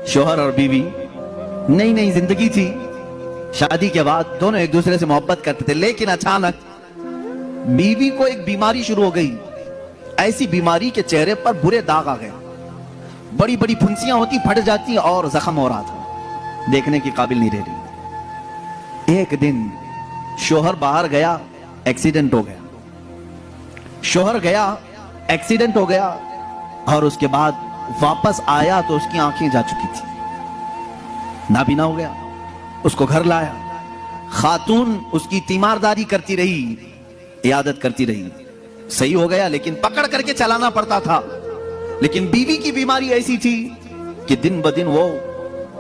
शोहर और बीवी, नई नई जिंदगी थी। शादी के बाद दोनों एक दूसरे से मोहब्बत करते थे, लेकिन अचानक बीवी को एक बीमारी शुरू हो गई। ऐसी बीमारी के चेहरे पर बुरे दाग आ गए, बड़ी बड़ी फुंसियां होती, फट जाती और जख्म हो रहा था, देखने की काबिल नहीं रह रही। एक दिन शोहर बाहर गया, एक्सीडेंट हो गया। शोहर गया, एक्सीडेंट हो गया, और उसके बाद वापस आया तो उसकी आंखें जा चुकी थी, नाबीना हो गया। उसको घर लाया, खातून उसकी तीमारदारी करती रही, इयादत करती रही। सही हो गया, लेकिन पकड़ करके चलाना पड़ता था। लेकिन बीवी की बीमारी ऐसी थी कि दिन ब दिन वो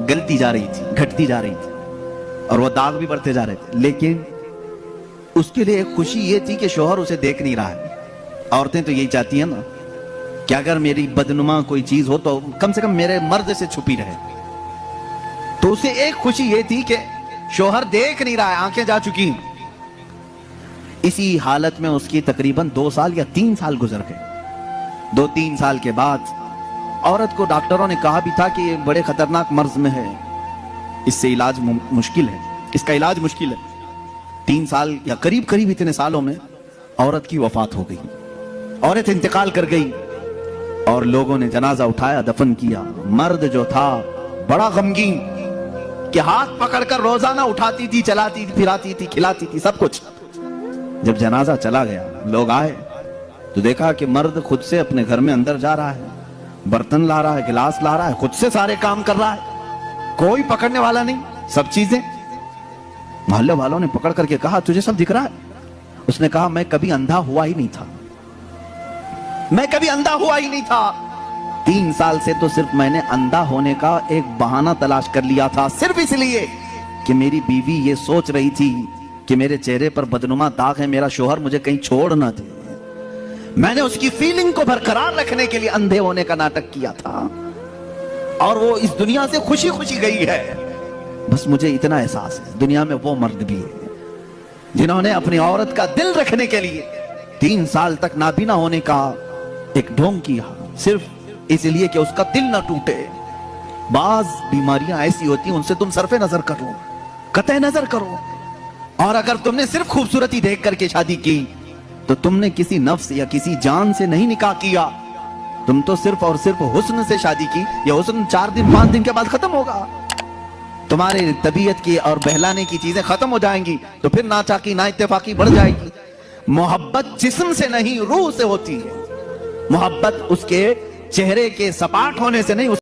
गलती जा रही थी, घटती जा रही थी, और वो दाग भी बढ़ते जा रहे थे। लेकिन उसके लिए एक खुशी ये थी कि शोहर उसे देख नहीं रहा है। औरतें तो यही चाहती हैं ना कि अगर मेरी बदनुमा कोई चीज हो तो कम से कम मेरे मर्द से छुपी रहे। तो उसे एक खुशी ये थी कि शोहर देख नहीं रहा है, आंखें जा चुकी। इसी हालत में उसकी तकरीबन 2 साल या 3 साल गुजर गए। 2-3 साल के बाद औरत को डॉक्टरों ने कहा भी था कि ये बड़े खतरनाक मर्ज में है, इससे इलाज मुश्किल है, इसका इलाज मुश्किल है। 3 साल या करीब करीब इतने सालों में औरत की वफात हो गई, औरत इंतकाल कर गई, और लोगों ने जनाजा उठाया, दफन किया। मर्द जो था बड़ा गमगीन कि हाथ पकड़कर रोजाना उठाती थी, चलाती थी, फिराती थी, खिलाती थी, सब कुछ। जब जनाजा चला गया, लोग आए तो देखा कि मर्द खुद से अपने घर में अंदर जा रहा है, बर्तन ला रहा है, गिलास ला रहा है, खुद से सारे काम कर रहा है, कोई पकड़ने वाला नहीं, सब चीजें। मोहल्ले वालों ने पकड़ करके कहा, तुझे सब दिख रहा है? उसने कहा, मैं कभी अंधा हुआ ही नहीं था, मैं कभी अंधा हुआ ही नहीं था। 3 साल से तो सिर्फ मैंने अंधा होने का एक बहाना तलाश कर लिया था, सिर्फ इसलिए कि मेरी बीवी ये सोच रही थी कि मेरे चेहरे पर बदनुमा दाग है, मेरा शोहर मुझे कहीं छोड़ ना दे। मैंने उसकी फीलिंग को बरकरार रखने के लिए अंधे होने का नाटक किया था, और वो इस दुनिया से खुशी खुशी गई है। बस मुझे इतना एहसास है, दुनिया में वो मर्द भी है जिन्होंने अपनी औरत का दिल रखने के लिए 3 साल तक नाबीना होने का एक ढोंग किया, सिर्फ इसलिए कि उसका दिल ना टूटे। बाज बीमारियां ऐसी होती हैं, उनसे तुम सरफे नजर करो, कतई नजर करो। और अगर तुमने सिर्फ खूबसूरती देख करके शादी की तो तुमने किसी नफ्स या किसी जान से नहीं निकाह किया, तुम तो सिर्फ और सिर्फ हुस्न से शादी की। यह हुस्न 4 दिन 5 दिन के बाद खत्म होगा, तुम्हारे तबीयत की और बहलाने की चीजें खत्म हो जाएंगी, तो फिर नाचाकी ना इत्तेफाकी बढ़ जाएगी। मोहब्बत जिस्म से नहीं, रूह से होती है। मोहब्बत उसके चेहरे के सपाट होने से नहीं,